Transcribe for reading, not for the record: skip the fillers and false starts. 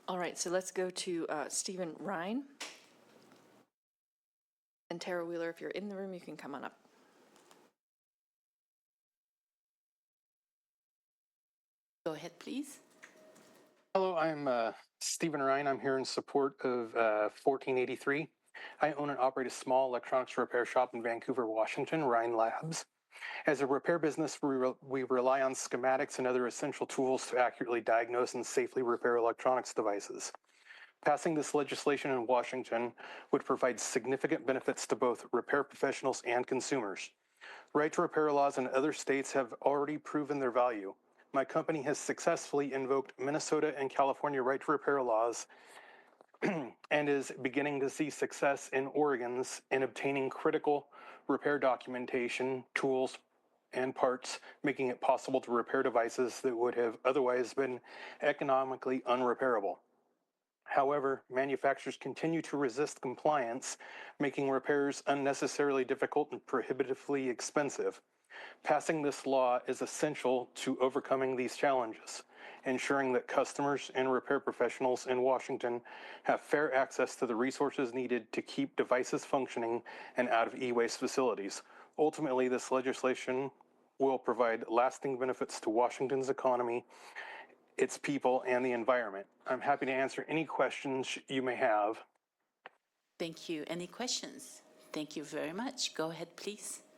All right, so let's go to Stephen Rhine. And Tara Wheeler, if you're in the room, you can come on up. Go ahead, please. Hello, I'm Stephen Rhine. I'm here in support of 1483. I own and operate a small electronics repair shop in Vancouver, Washington, Rhine Labs. As a repair business, we rely on schematics and other essential tools to accurately diagnose and safely repair electronics devices. Passing this legislation in Washington would provide significant benefits to both repair professionals and consumers. Right to repair laws in other states have already proven their value. My company has successfully invoked Minnesota and California right to repair laws and is beginning to see success in Oregon's in obtaining critical repair documentation, tools, and parts, making it possible to repair devices that would have otherwise been economically unrepairable. However, manufacturers continue to resist compliance, making repairs unnecessarily difficult and prohibitively expensive. Passing this law is essential to overcoming these challenges, ensuring that customers and repair professionals in Washington have fair access to the resources needed to keep devices functioning and out of e-waste facilities. Ultimately, this legislation will provide lasting benefits to Washington's economy, its people, and the environment. I'm happy to answer any questions you may have. Thank you. Any questions? Thank you very much. Go ahead, please.